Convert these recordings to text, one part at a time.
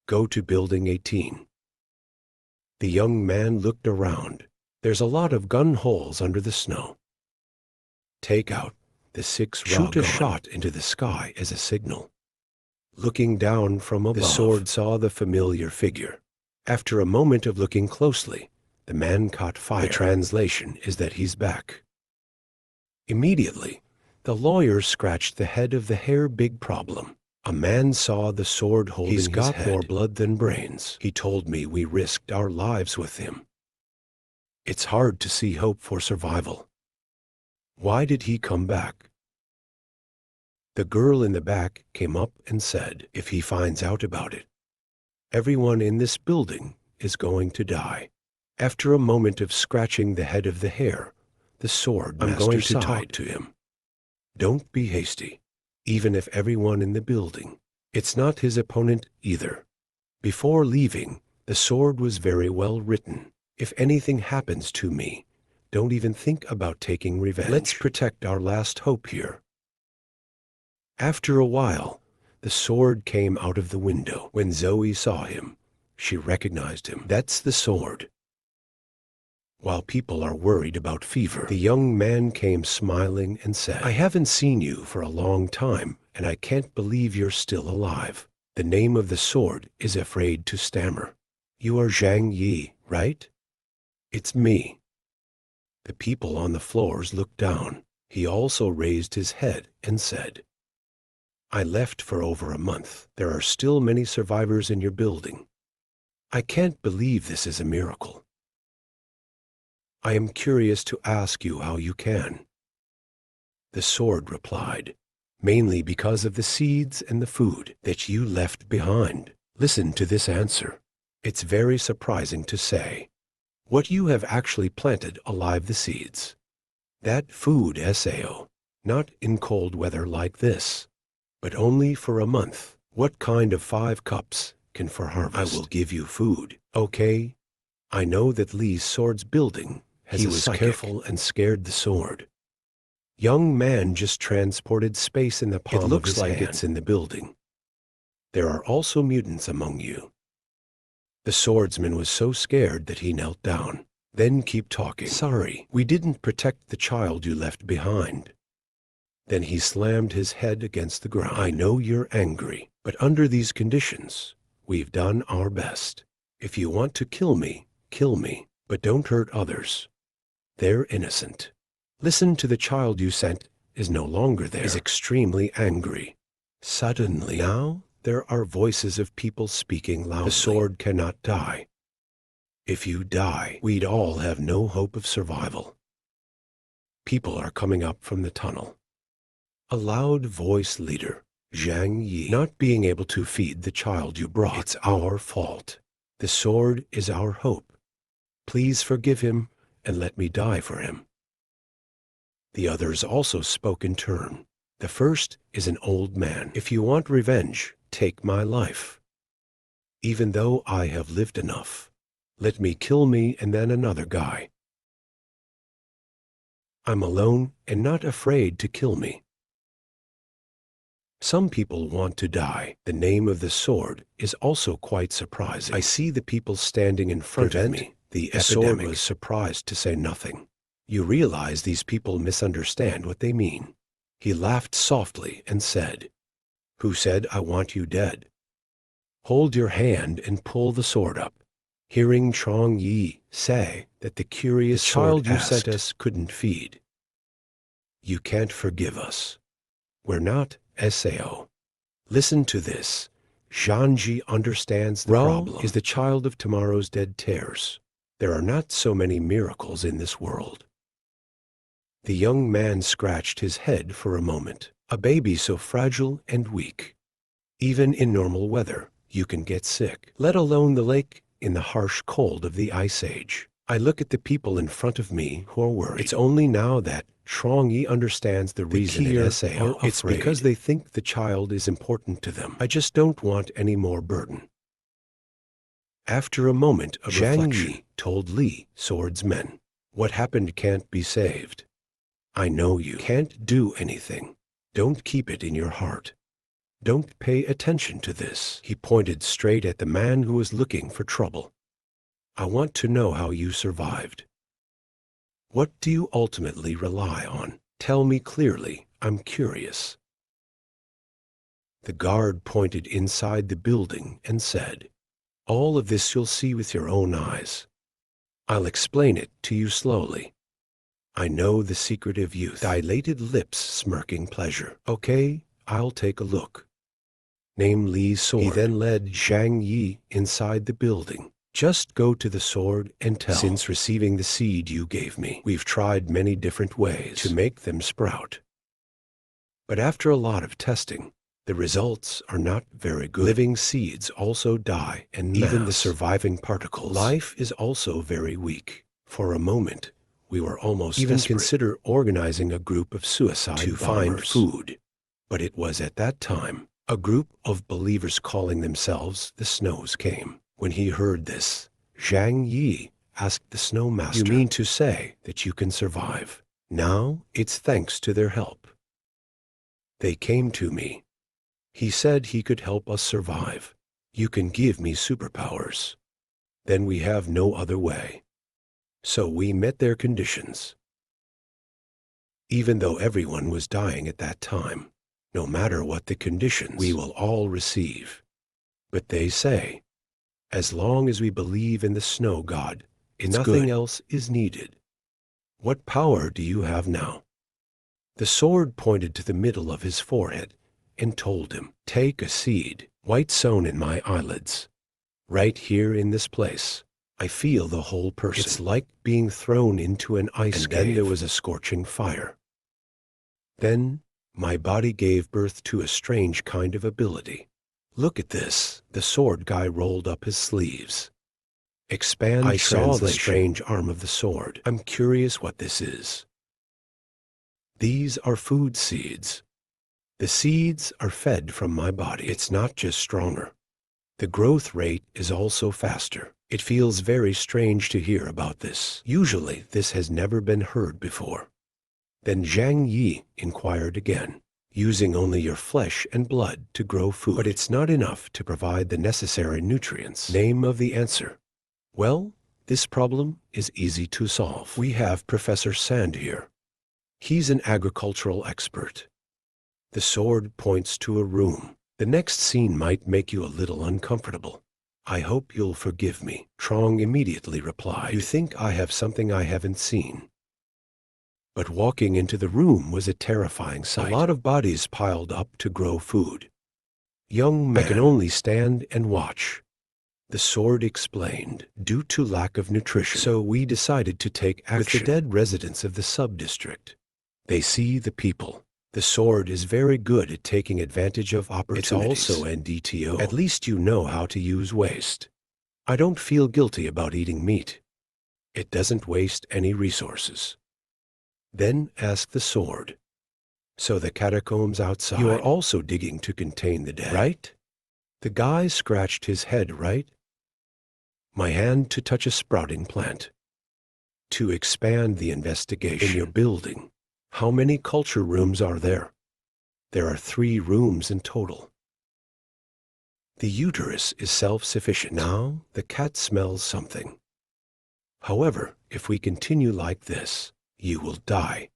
Go to Building 18. The young man looked around. There's a lot of gun holes under the snow. Take out the 6 raw gun. Shoot a shot into the sky as a signal. Looking down from above, the sword saw the familiar figure. After a moment of looking closely, the man caught fire. The translation is that he's back. Immediately, the lawyer scratched the head of the hair. Big problem. A man saw the sword holding his head. He's got more blood than brains. He told me we risked our lives with him. It's hard to see hope for survival. Why did he come back? The girl in the back came up and said, if he finds out about it, everyone in this building is going to die. After a moment of scratching the head of the hair, the sword master I'm going to talk to him. Don't be hasty. Even if everyone in the building, it's not his opponent either. Before leaving, the sword was very well written. If anything happens to me, don't even think about taking revenge. Let's protect our last hope here. After a while, the sword came out of the window. When Zoe saw him, she recognized him. That's the sword. While people are worried about fever, the young man came smiling and said, I haven't seen you for a long time, and I can't believe you're still alive. The name of the sword is afraid to stammer. You are Zhang Yi, right? It's me. The people on the floors looked down. He also raised his head and said, I left for over a month. There are still many survivors in your building. I can't believe this is a miracle. I am curious to ask you how you can. The sword replied, mainly because of the seeds and the food that you left behind. Listen to this answer. It's very surprising to say. What you have actually planted alive the seeds. That food SAO, not in cold weather like this, but only for a month. What kind of 5 cups can for harvest? I will give you food, okay? I know that Lee's sword's building has he was psychic. Careful and scared the sword. Young man just transported space in the palm of his hand. It looks like it's in the building. There are also mutants among you. The swordsman was so scared that he knelt down. Then keep talking. Sorry, we didn't protect the child you left behind. Then he slammed his head against the ground. I know you're angry, but under these conditions, we've done our best. If you want to kill me, but don't hurt others. They're innocent. Listen to the child you sent is no longer there. Is extremely angry. Suddenly now, there are voices of people speaking loudly. The sword cannot die. If you die, we'd all have no hope of survival. People are coming up from the tunnel. A loud voice leader, Zhang Yi, not being able to feed the child you brought. It's our fault. The sword is our hope. Please forgive him and let me die for him. The others also spoke in turn. The first is an old man. If you want revenge, take my life. Even though I have lived enough, let me kill me. And then another guy. I'm alone and not afraid to kill me. Some people want to die. The name of the sword is also quite surprising. I see the people standing in front of me. The sword was surprised to say nothing. You realize these people misunderstand what they mean. He laughed softly and said, Who said I want you dead? Hold your hand and pull the sword up. Hearing Chong Yi say that the curious child you sent us couldn't feed. You can't forgive us. We're not SAO. Listen to this. Zhanji understands the problem. Is the child of tomorrow's dead tears. There are not so many miracles in this world. The young man scratched his head for a moment. A baby so fragile and weak. Even in normal weather, you can get sick, let alone the lake in the harsh cold of the Ice Age. I look at the people in front of me who are worried. It's only now that Chong Yi understands the reason in SAO. It's because they think the child is important to them. I just don't want any more burden. After a moment of reflection, Yi told Li, swordsmen, what happened can't be saved. I know you can't do anything. Don't keep it in your heart. Don't pay attention to this. He pointed straight at the man who was looking for trouble. I want to know how you survived. What do you ultimately rely on? Tell me clearly, I'm curious. The guard pointed inside the building and said, all of this you'll see with your own eyes. I'll explain it to you slowly. I know the secret of youth. Dilated lips smirking pleasure. Okay, I'll take a look. Name Li's sword. He then led Zhang Yi inside the building. Just go to the sword and tell. Since receiving the seed you gave me, we've tried many different ways to make them sprout. But after a lot of testing, the results are not very good. Living seeds also die en masse. Even the surviving particles. Life is also very weak. For a moment, we were almost even desperate. Consider organizing a group of suicide to find food. But it was at that time, a group of believers calling themselves the Snows came. When he heard this, Zhang Yi asked the Snow Master, you mean to say that you can survive? Now it's thanks to their help. They came to me. He said he could help us survive. You can give me superpowers. Then we have no other way. So we met their conditions. Even though everyone was dying at that time, no matter what the conditions, we will all receive. But they say, as long as we believe in the snow god, nothing else is needed. What power do you have now? The sword pointed to the middle of his forehead and told him, take a seed, white sewn in my eyelids. Right here in this place, I feel the whole person. It's like being thrown into an ice cave. Then there was a scorching fire. Then my body gave birth to a strange kind of ability. Look at this. The sword guy rolled up his sleeves. Expand I saw the strange arm of the sword. I'm curious what this is. These are food seeds. The seeds are fed from my body. It's not just stronger. The growth rate is also faster. It feels very strange to hear about this. Usually, this has never been heard before. Then Zhang Yi inquired again, using only your flesh and blood to grow food. But it's not enough to provide the necessary nutrients. Name of the answer. Well, this problem is easy to solve. We have Professor Sand here. He's an agricultural expert. The sword points to a room. The next scene might make you a little uncomfortable. I hope you'll forgive me. Trong immediately replied, you think I have something I haven't seen? But walking into the room was a terrifying sight. A lot of bodies piled up to grow food. Young man, I can only stand and watch. The sword explained, due to lack of nutrition. So we decided to take action with the dead residents of the sub-district. They see the people. The sword is very good at taking advantage of opportunities. It's also NDTO. At least you know how to use waste. I don't feel guilty about eating meat. It doesn't waste any resources. Then ask the sword. So the catacombs outside. You are also digging to contain the dead, right? The guy scratched his head, right? My hand to touch a sprouting plant. To expand the investigation. In your building. How many culture rooms are there? There are 3 rooms in total. The uterus is self-sufficient. Now the cat smells something. However, if we continue like this, you will die.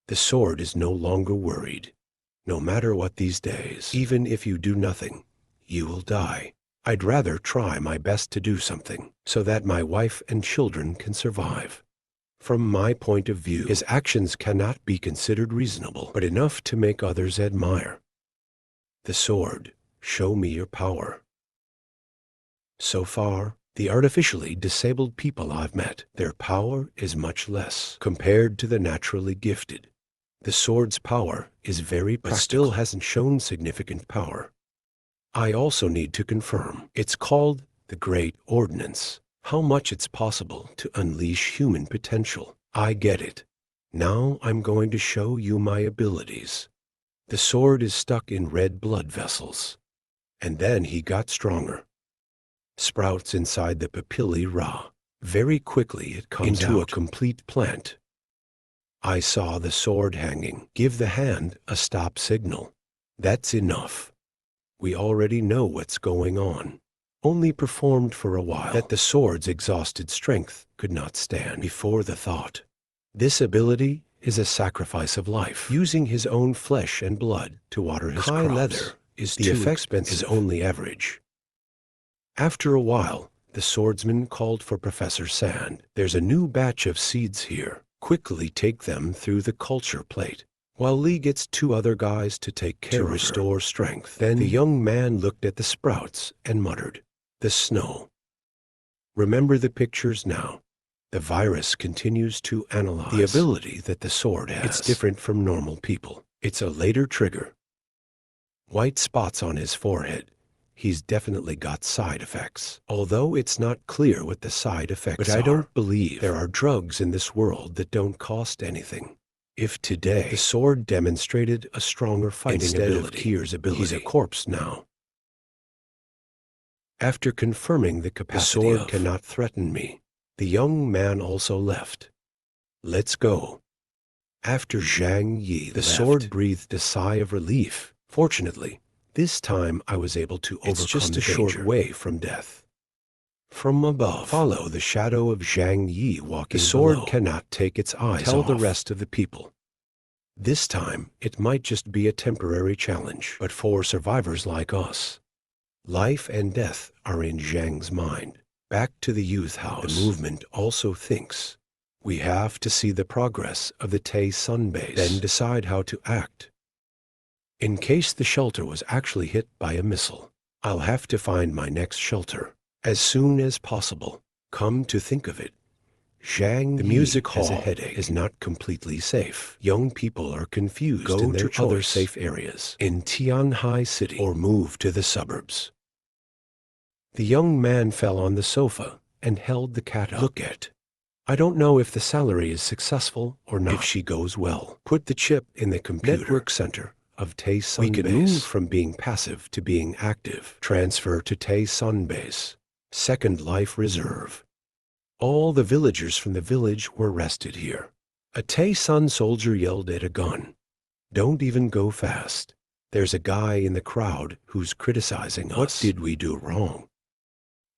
The sword is no longer worried. No matter what these days, even if you do nothing, you will die. I'd rather try my best to do something so that my wife and children can survive. From my point of view, his actions cannot be considered reasonable, but enough to make others admire. The sword, show me your power. So far, the artificially disabled people I've met, their power is much less compared to the naturally gifted. The sword's power is very practical, but still hasn't shown significant power. I also need to confirm. It's called the Great Ordinance. How much it's possible to unleash human potential. I get it. Now I'm going to show you my abilities. The sword is stuck in red blood vessels. And then he got stronger. Sprouts inside the papillae raw. Very quickly it comes into a complete plant. I saw the sword hanging. Give the hand a stop signal. That's enough. We already know what's going on. Only performed for a while. That the sword's exhausted strength could not stand before the thought. This ability is a sacrifice of life, using his own flesh and blood to water his crops. High leather is too expensive. Is only average. After a while, the swordsman called for Professor Sand. There's a new batch of seeds here. Quickly take them through the culture plate, while Lee gets 2 other guys to take care to restore strength. Then the young man looked at the sprouts and muttered, "The snow." Remember the pictures now. The virus continues to analyze the ability that the sword has. It's different from normal people. It's a later trigger. White spots on his forehead. He's definitely got side effects. Although it's not clear what the side effects are. But I don't believe there are drugs in this world that don't cost anything. If today the sword demonstrated a stronger fighting ability, Kier's ability, he's a corpse now. After confirming the capacity, the sword cannot threaten me. The young man also left. Let's go. After Zhang Yi the sword breathed a sigh of relief. Fortunately, this time I was able to overcome the danger. It's just a short way from death. From above, follow the shadow of Zhang Yi walking below. The sword cannot take its eyes off. Tell the rest of the people. This time, it might just be a temporary challenge, but for survivors like us, life and death are in Zhang's mind. Back to the youth house. The movement also thinks. We have to see the progress of the Tay Sun base, then decide how to act. In case the shelter was actually hit by a missile, I'll have to find my next shelter as soon as possible. Come to think of it, Zhang the music hall has a headache. Is not completely safe. Young people are confused. Go in their to other safe areas in Tianhai City or move to the suburbs. The young man fell on the sofa and held the cat up. Look at. I don't know if the salary is successful or not. If she goes well, put the chip in the computer network center of Tay Sun Base. We can move from being passive to being active. Transfer to Tay Sun Base. Second Life Reserve. All the villagers from the village were rested here. A Tay Sun soldier yelled at a gun. Don't even go fast. There's a guy in the crowd who's criticizing us. What did we do wrong?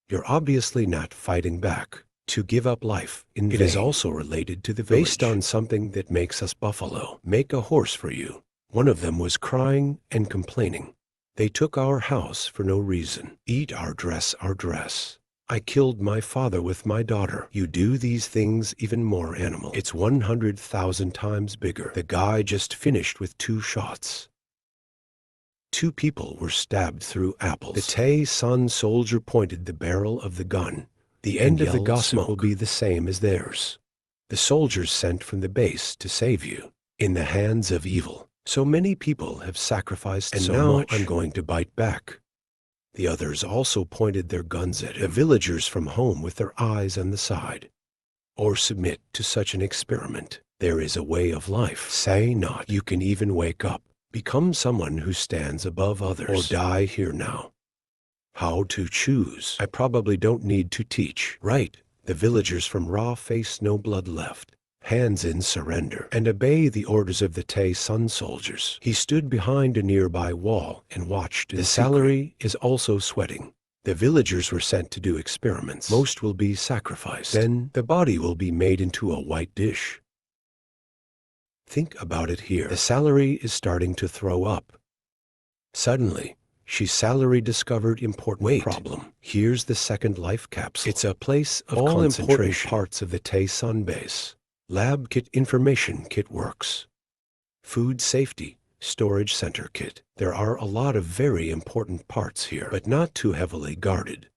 You're obviously not fighting back. To give up life in vain. It is also related to the village. Based on something that makes us buffalo. Make a horse for you. One of them was crying and complaining. They took our house for no reason. Eat our dress, our dress. I killed my father with my daughter. You do these things even more animal. It's 100,000 times bigger. The guy just finished with 2 shots. 2 people were stabbed through apples. The Tay Sun soldier pointed the barrel of the gun. The end of the gossip will be the same as theirs. The soldiers sent from the base to save you, in the hands of evil. So many people have sacrificed and so now much. I'm going to bite back. The others also pointed their guns at him. The villagers from home with their eyes on the side. Or submit to such an experiment. There is a way of life. Say not. You can even wake up. Become someone who stands above others. Or die here now. How to choose. I probably don't need to teach. Right. The villagers from Ra face no blood left. Hands in surrender. And obey the orders of the Tay Sun soldiers. He stood behind a nearby wall and watched. The salary is also sweating. The villagers were sent to do experiments. Most will be sacrificed. Then the body will be made into a white dish. Think about it here. The salary is starting to throw up. Suddenly, salary discovered important problem. Here's the second life capsule. It's a place of all concentration. Important parts of the Tay Sun base. Lab kit information kit works. Food safety, storage center kit. There are a lot of very important parts here, but not too heavily guarded.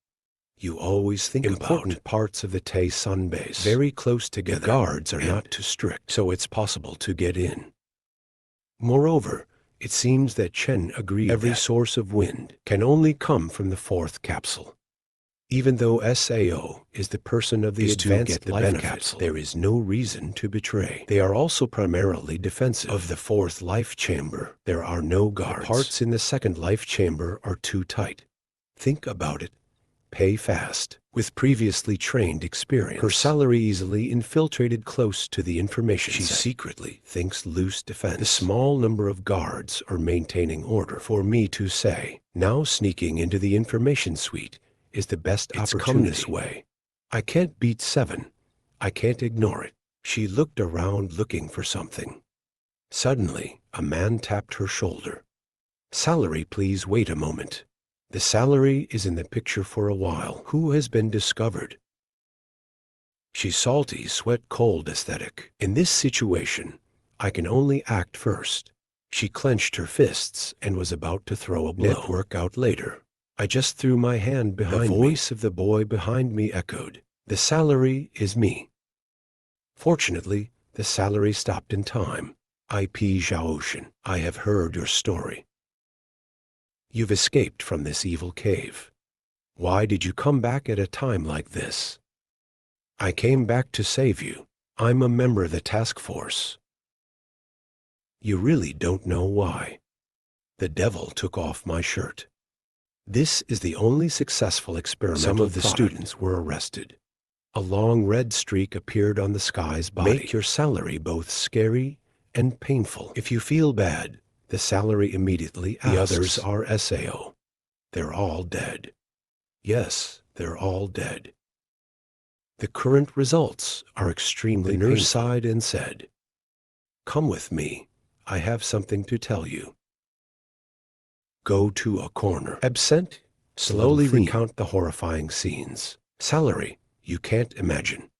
You always think important parts of the Tay Sun base. Very close together. The guards are not too strict, so it's possible to get in. Moreover, it seems that Chen agreed every source of wind can only come from the 4th capsule. Even though SAO is the person of the advanced life capsule, there is no reason to betray. They are also primarily defensive. Of the 4th life chamber, there are no guards. The parts in the 2nd life chamber are too tight. Think about it. Pay fast. With previously trained experience, her salary easily infiltrated close to the information set. She secretly thinks loose defense. The small number of guards are maintaining order. For me to say, Now sneaking into the information suite is the best opportunity. It's come this way. I can't beat 7. I can't ignore it. She looked around looking for something. Suddenly, a man tapped her shoulder. Salary, please wait a moment. The salary is in the picture for a while. Who has been discovered? She's salty, sweat cold aesthetic. In this situation, I can only act first. She clenched her fists and was about to throw a blow. Network out later. I just threw my hand behind me. The voice of the boy behind me echoed. The salary is me. Fortunately, the salary stopped in time. IP Zhaoshan, I have heard your story. You've escaped from this evil cave. Why did you come back at a time like this? I came back to save you. I'm a member of the task force. You really don't know why. The devil took off my shirt. This is the only successful experiment. Some of the students were arrested. A long red streak appeared on the sky's body. Make your salary both scary and painful. If you feel bad, the salary immediately asks. The others are SAO. They're all dead. Yes, they're all dead. The current results are extremely painful. The nurse sighed and said, "Come with me. I have something to tell you." Go to a corner. Absent, slowly recount the horrifying scenes. Salary, you can't imagine.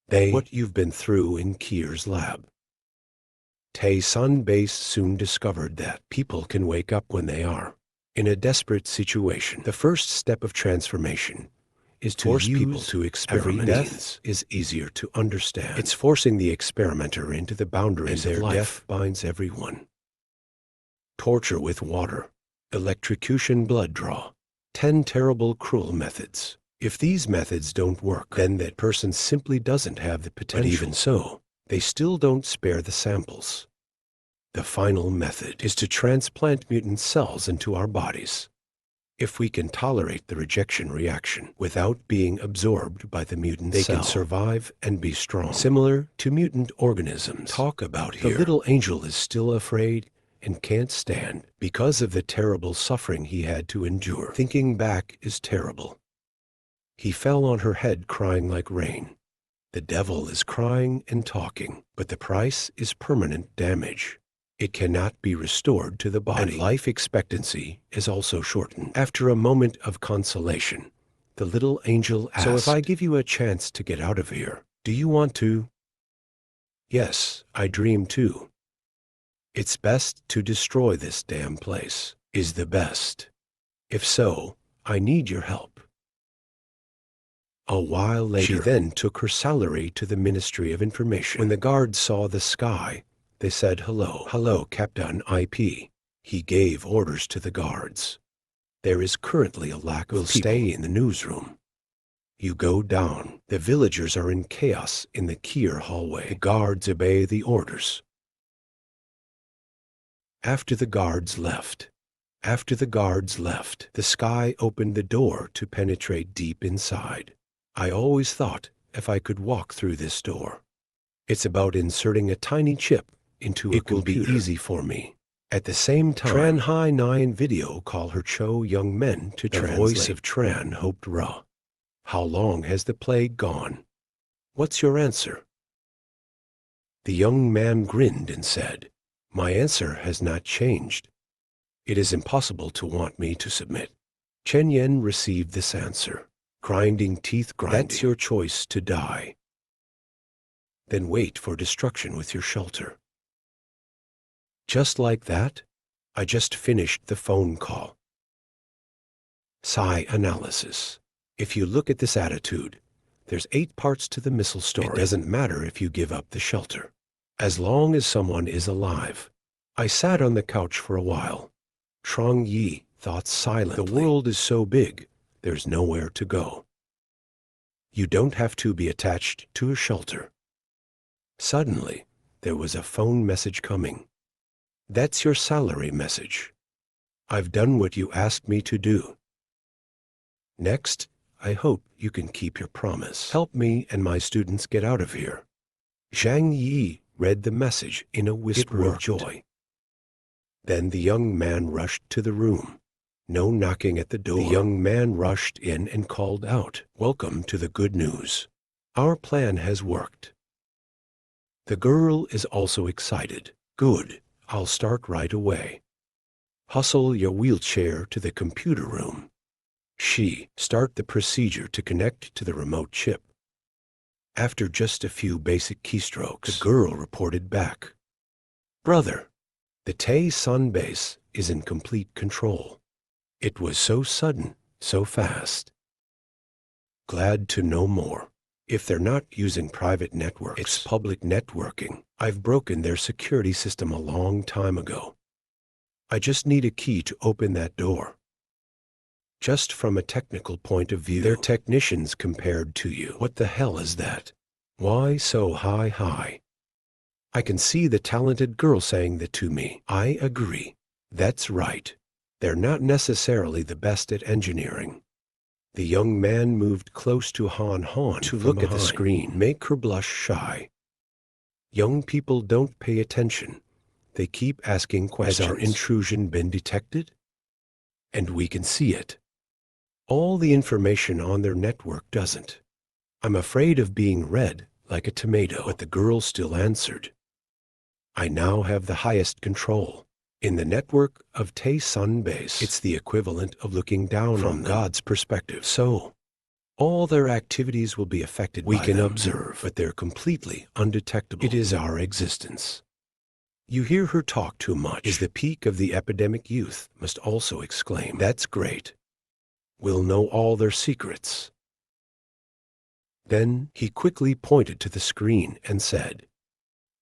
What you've been through in Kier's lab. Sun Base soon discovered that people can wake up when they are in a desperate situation. The first step of transformation is to force people to experiment. Every death is easier to understand. It's forcing the experimenter into the boundaries of life. Death binds everyone. Torture with water, electrocution, blood draw, 10 terrible, cruel methods. If these methods don't work, then that person simply doesn't have the potential. But even so, they still don't spare the samples. The final method is to transplant mutant cells into our bodies. If we can tolerate the rejection reaction without being absorbed by the mutant cell, they can survive and be strong. Similar to mutant organisms. Talk about here. The little angel is still afraid and can't stand because of the terrible suffering he had to endure. Thinking back is terrible. He fell on her head crying like rain. The devil is crying and talking, but the price is permanent damage. It cannot be restored to the body. And life expectancy is also shortened. After a moment of consolation, the little angel asked, "So if I give you a chance to get out of here, do you want to?" "Yes, I dream too. It's best to destroy this damn place, is the best. If so, I need your help." A while later, she then took her salary to the Ministry of Information. When the guards saw the sky, they said, "Hello, hello, Captain IP." He gave orders to the guards. "There is currently a lack of people. Stay in the newsroom. You go down. The villagers are in chaos in the Kier hallway." The guards obey the orders. After the guards left, the sky opened the door to penetrate deep inside. I always thought if I could walk through this door. It's about inserting a tiny chip into a computer. It will be easy for me. At the same time, Tran Hai 9 video call her Cho young men to translate. The voice of Tran hoped Ra. How long has the plague gone? What's your answer? The young man grinned and said, "My answer has not changed. It is impossible to want me to submit." Chen Yen received this answer. Grinding teeth grinding. That's your choice to die. Then wait for destruction with your shelter. Just like that, I just finished the phone call. Psi analysis. If you look at this attitude, there's 8 parts to the missile story. It doesn't matter if you give up the shelter, as long as someone is alive. I sat on the couch for a while. Trong Yi thought silently. The world is so big, there's nowhere to go. You don't have to be attached to a shelter. Suddenly, there was a phone message coming. That's your salary message. I've done what you asked me to do. Next, I hope you can keep your promise. Help me and my students get out of here. Zhang Yi read the message in a whisper of joy. Then the young man rushed to the room. No knocking at the door. The young man rushed in and called out, "Welcome to the good news. Our plan has worked." The girl is also excited. "Good, I'll start right away. Hustle your wheelchair to the computer room." Start the procedure to connect to the remote chip. After just a few basic keystrokes, the girl reported back, "Brother, the Tay-Sun base is in complete control. It was so sudden, so fast." Glad to know more. If they're not using private networks, it's public networking. I've broken their security system a long time ago. I just need a key to open that door. Just from a technical point of view, they're technicians compared to you. What the hell is that? Why so high? I can see the talented girl saying that to me. I agree. That's right. They're not necessarily the best at engineering. The young man moved close to Han to look at the screen, make her blush shy. Young people don't pay attention. They keep asking questions. Has our intrusion been detected? And we can see it. All the information on their network doesn't. I'm afraid of being read like a tomato. But the girl still answered, "I now have the highest control. In the network of Tay-Sun base, it's the equivalent of looking down from God's perspective. So, all their activities will be affected by them. We can observe, but they're completely undetectable. It is our existence." You hear her talk too much. Is the peak of the epidemic youth must also exclaim, "That's great. We'll know all their secrets." Then he quickly pointed to the screen and said,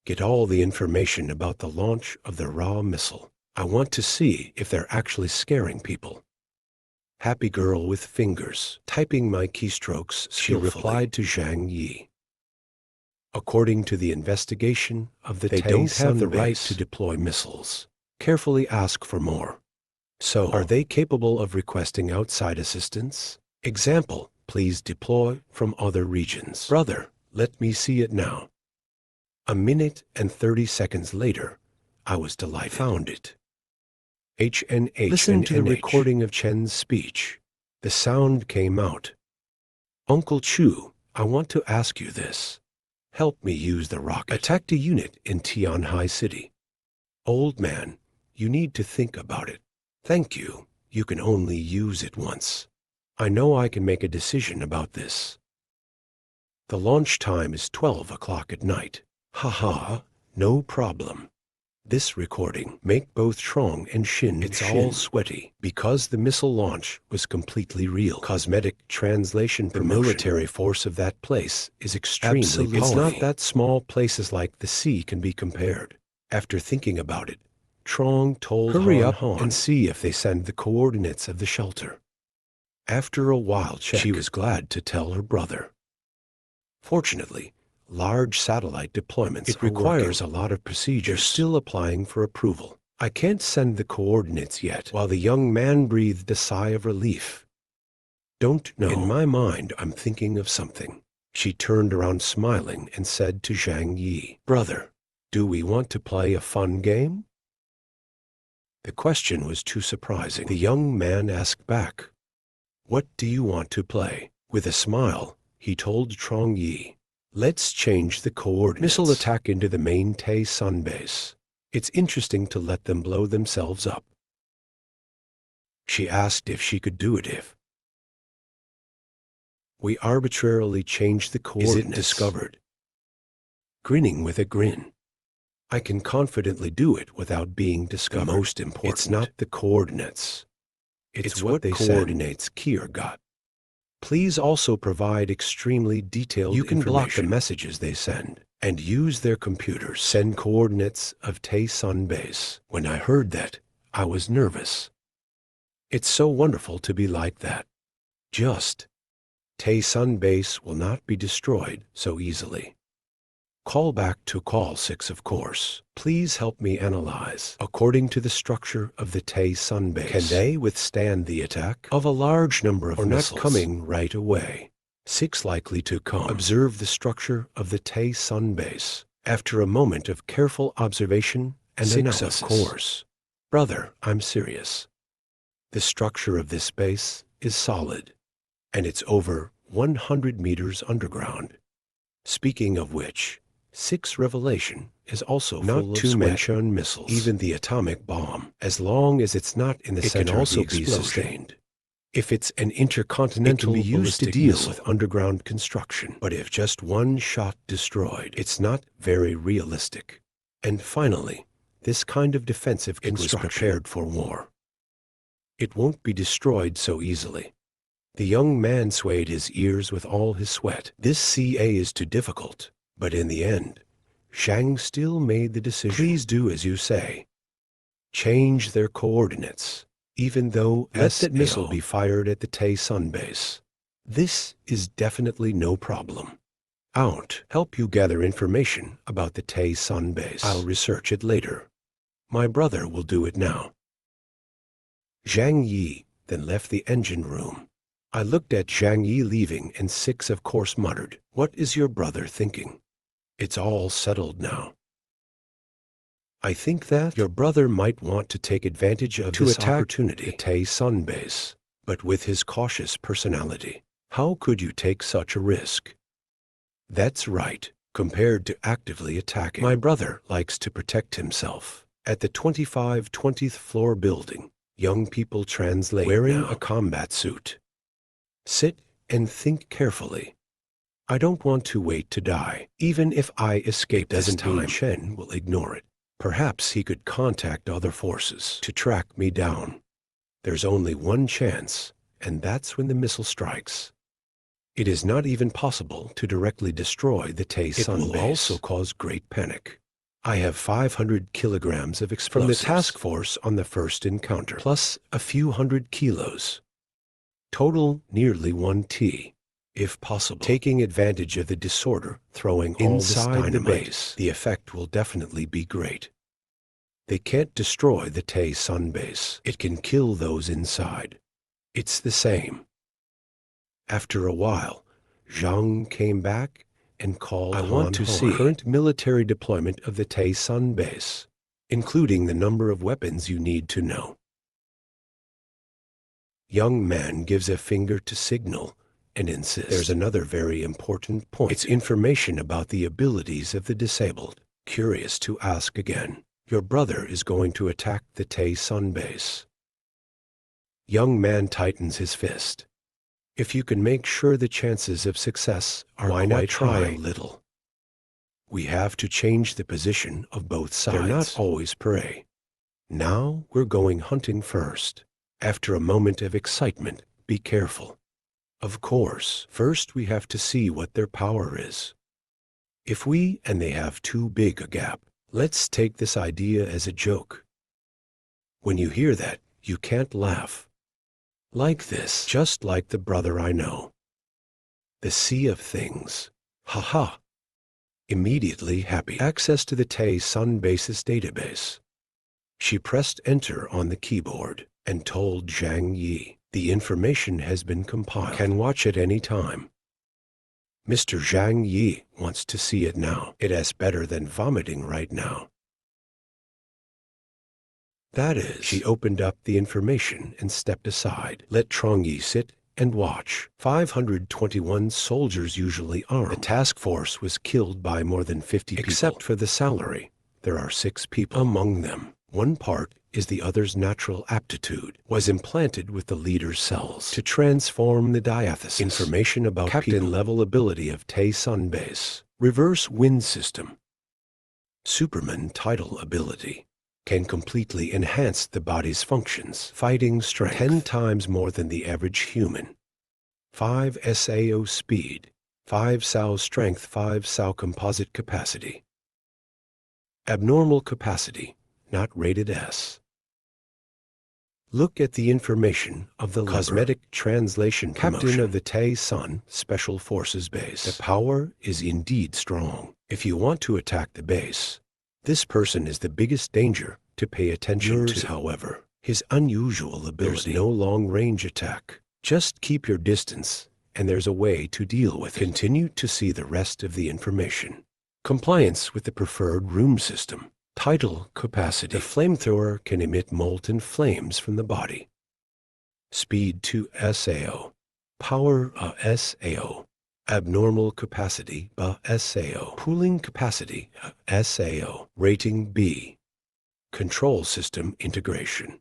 "Get all the information about the launch of the Ra missile. I want to see if they're actually scaring people." Happy girl with fingers, typing my keystrokes skillfully. She replied to Zhang Yi. According to the investigation of the They don't have the right to deploy missiles. Carefully ask for more. So, are they capable of requesting outside assistance? Example, please deploy from other regions. Brother, let me see it now. A minute and 30 seconds later, I was delighted. Found it. HNH. Listen to the recording of Chen's speech. The sound came out. "Uncle Chu, I want to ask you this. Help me use the rocket. Attacked a unit in Tianhai City. Old man, you need to think about it. Thank you. You can only use it once. I know I can make a decision about this. The launch time is 12 o'clock at night. Haha, no problem." This recording make both Trong and Shin. It's all sweaty because the missile launch was completely real. Cosmetic translation promotion. The military force of that place is extremely powerful. It's not that small places like the sea can be compared. After thinking about it, Trong told Hurry up and see if they send the coordinates of the shelter. After a while check, she was glad to tell her brother. Fortunately, large satellite deployments requires a lot of procedures. They're still applying for approval. I can't send the coordinates yet. While the young man breathed a sigh of relief. Don't know. In my mind, I'm thinking of something. She turned around smiling and said to Zhang Yi, "Brother, do we want to play a fun game?" The question was too surprising. The young man asked back, "What do you want to play?" With a smile, he told Trong Yi, "Let's change the coordinates. Missile attack into the main Tay-Sun base. It's interesting to let them blow themselves up." She asked if she could do it if we arbitrarily change the coordinates. Is it discovered? Grinning with a grin. I can confidently do it without being discovered. The most important. It's not the coordinates. It's what they coordinates Kier got. Please also provide extremely detailed information. You can block the messages they send and use their computers. Send coordinates of Tay-Sun base. When I heard that, I was nervous. It's so wonderful to be like that. Just Tay-Sun base will not be destroyed so easily. Call back to call 6, of course. Please help me analyze. According to the structure of the Tay-Sun base, can they withstand the attack of a large number of missiles? Not coming right away. 6 likely to come. Observe the structure of the Tay-Sun base. After a moment of careful observation and 6, analysis. Of course. Brother, I'm serious. The structure of this base is solid, and it's over 100 meters underground. Speaking of which, 6 Revelation is also full of mention missiles. Even the atomic bomb, as long as it's not in the center, can also be sustained. If it's an intercontinental, it can be used to deal with underground construction. But if just one shot destroyed, it's not very realistic. And finally, this kind of defensive construction was prepared for war. It won't be destroyed so easily. The young man swayed his ears with all his sweat. This CA is too difficult. But in the end, Zhang still made the decision. Please do as you say. Change their coordinates, even though let that missile be fired at the Tay Sun base. This is definitely no problem. I'll help you gather information about the Tay Sun base. I'll research it later. My brother will do it now. Zhang Yi then left the engine room. I looked at Zhang Yi leaving, and Six of course muttered, "What is your brother thinking? It's all settled now." I think that your brother might want to take advantage of this opportunity to Tay Sun base, but with his cautious personality, how could you take such a risk? That's right, compared to actively attacking. My brother likes to protect himself. At the 20th floor building, young people translate wearing a combat suit. Sit and think carefully. I don't want to wait to die. Even if I escape this time, Chen will ignore it. Perhaps he could contact other forces to track me down. There's only one chance, and that's when the missile strikes. It is not even possible to directly destroy the Tay Sun base. It will also cause great panic. I have 500 kilograms of explosives from the task force on the first encounter, plus a few hundred kilos. Total nearly 1 T. If possible, taking advantage of the disorder, throwing all inside the base, the effect will definitely be great. They can't destroy the Tay Sun base. It can kill those inside. It's the same. After a while, Zhang came back and called I want to see current military deployment of the Tay Sun base, including the number of weapons you need to know. Young man gives a finger to signal and insists. There's another very important point. It's information about the abilities of the disabled. Curious to ask again. Your brother is going to attack the Tay Sun base. Young man tightens his fist. If you can make sure the chances of success are why not try a little? We have to change the position of both sides. They're not always prey. Now we're going hunting first. After a moment of excitement, be careful. Of course, first we have to see what their power is. If we and they have too big a gap, let's take this idea as a joke. When you hear that, you can't laugh. Like this, just like the brother I know. The sea of things. Ha. Immediately happy. Access to the Tay Sun base's database. She pressed enter on the keyboard and told Zhang Yi, the information has been compiled. Can watch it any time. Mr. Zhang Yi wants to see it now. It is better than vomiting right now. That is, she opened up the information and stepped aside. Let Changyi sit and watch. 521 soldiers usually armed. The task force was killed by more than 50 people. Except for the salary, there are 6 people among them. One part is the other's natural aptitude, was implanted with the leader's cells to transform the diathesis. Information about captain-level ability of Tay Sun base. Reverse wind system. Superman title ability. Can completely enhance the body's functions. Fighting strength 10 times more than the average human. 5 SAO speed. 5 SAO strength. 5 SAO composite capacity. Abnormal capacity. Not rated S. Look at the information of the cosmetic translation captain of the Tay Sun Special Forces base. The power is indeed strong. If you want to attack the base, this person is the biggest danger to pay attention to. However, his unusual ability. There's no long-range attack. Just keep your distance, and there's a way to deal with it. Continue to see the rest of the information. Compliance with the preferred room system. Title capacity. The flamethrower can emit molten flames from the body. Speed to SAO. Power SAO. Abnormal capacity SAO. Pooling capacity SAO. Rating B. Control system integration.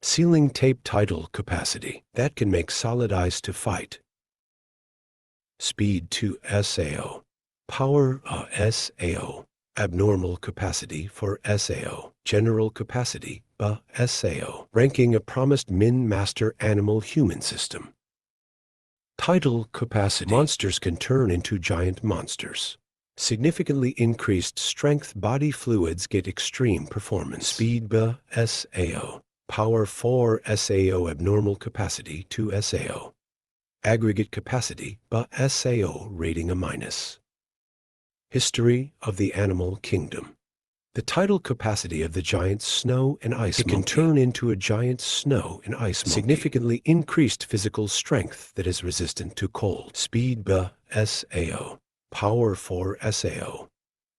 Sealing tape tidal capacity. That can make solid ice to fight. Speed to SAO. Power SAO. Abnormal capacity for SAO. General capacity SAO. Ranking a promised min-master animal-human system. Tidal capacity. Monsters can turn into giant monsters. Significantly increased strength body fluids get extreme performance. Speed SAO. Power 4 SAO. Abnormal capacity to SAO. Aggregate capacity SAO. Rating a minus. History of the animal kingdom. The tidal capacity of the giant snow and ice monkey. It can turn into a giant snow and ice monkey. Significantly increased physical strength that is resistant to cold. Speed SAO. Power 4 SAO.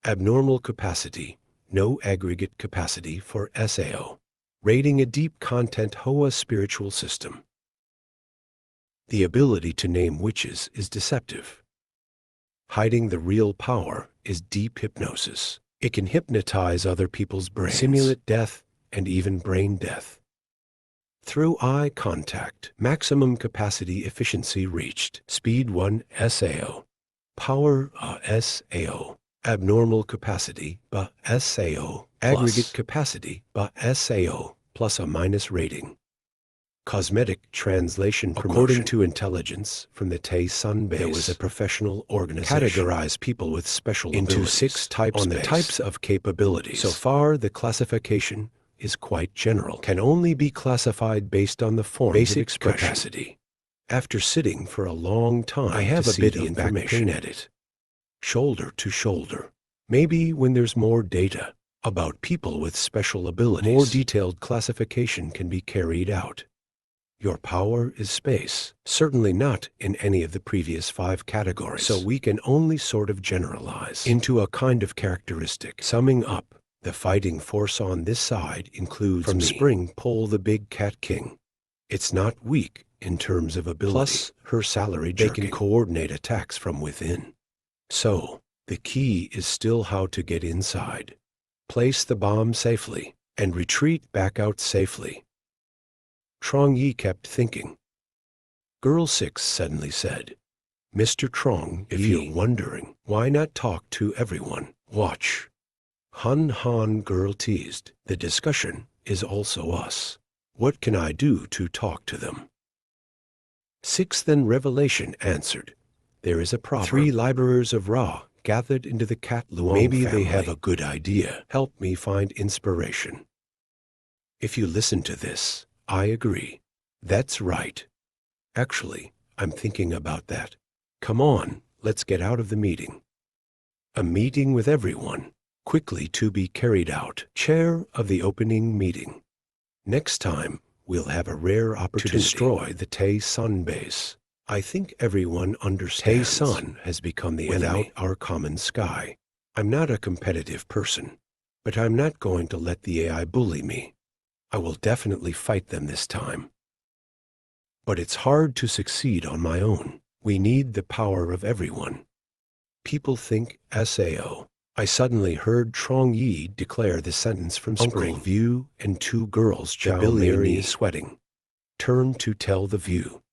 Abnormal capacity. No aggregate capacity for SAO. Rating a deep content Hoa spiritual system. The ability to name witches is deceptive. Hiding the real power is deep hypnosis. It can hypnotize other people's brains, simulate death, and even brain death. Through eye contact, maximum capacity efficiency reached. Speed 1 SAO. Power SAO. Abnormal capacity SAO. Aggregate capacity SAO plus a minus rating. Cosmetic translation promotion. According to intelligence from the Tay Sun base, there was a professional organization categorized people with special into 6 types on the types of capabilities. So far, the classification is quite general, can only be classified based on the form basic of expression. Capacity. After sitting for a long time, I have a bit of back pain at it. Shoulder to shoulder. Maybe when there's more data about people with special abilities, more detailed classification can be carried out. Your power is space, certainly not in any of the previous 5 categories, so we can only sort of generalize into a kind of characteristic. Summing up, the fighting force on this side includes from Spring Pole the Big Cat King. It's not weak in terms of ability, plus her salary jerking. They can coordinate attacks from within. So, the key is still how to get inside. Place the bomb safely, and retreat back out safely. Trong Yi kept thinking. Girl 6 suddenly said, Mr. Trong, if you're wondering, why not talk to everyone? Watch. Han girl teased. The discussion is also us. What can I do to talk to them? 6 then Revelation answered. There is a proverb. 3 laborers of Ra gathered into the Cat Luong Maybe family. They have a good idea. Help me find inspiration. If you listen to this, I agree. That's right. Actually, I'm thinking about that. Come on, let's get out of the meeting. A meeting with everyone, quickly to be carried out. Chair of the opening meeting. Next time, we'll have a rare opportunity to destroy the Tay Sun base. I think everyone understands Tay Sun has become the enemy without our common sky. I'm not a competitive person, but I'm not going to let the AI bully me. I will definitely fight them this time. But it's hard to succeed on my own. We need the power of everyone. People think SAO. I suddenly heard Trong Yi declare the sentence from Spring View, and 2 girls Jabiliani is sweating. Turn to tell the View.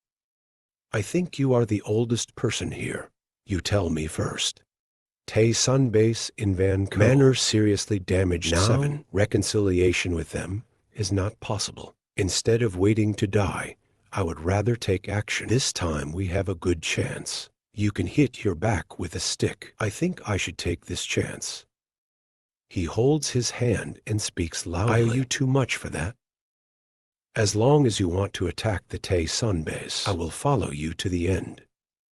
I think you are the oldest person here. You tell me first. Tay Sun base in Vancouver. Manor seriously damaged. Now, 7. Reconciliation with them is not possible. Instead of waiting to die, I would rather take action. This time we have a good chance. You can hit your back with a stick. I think I should take this chance. He holds his hand and speaks loudly. I owe you too much for that. As long as you want to attack the Tay Sun base, I will follow you to the end.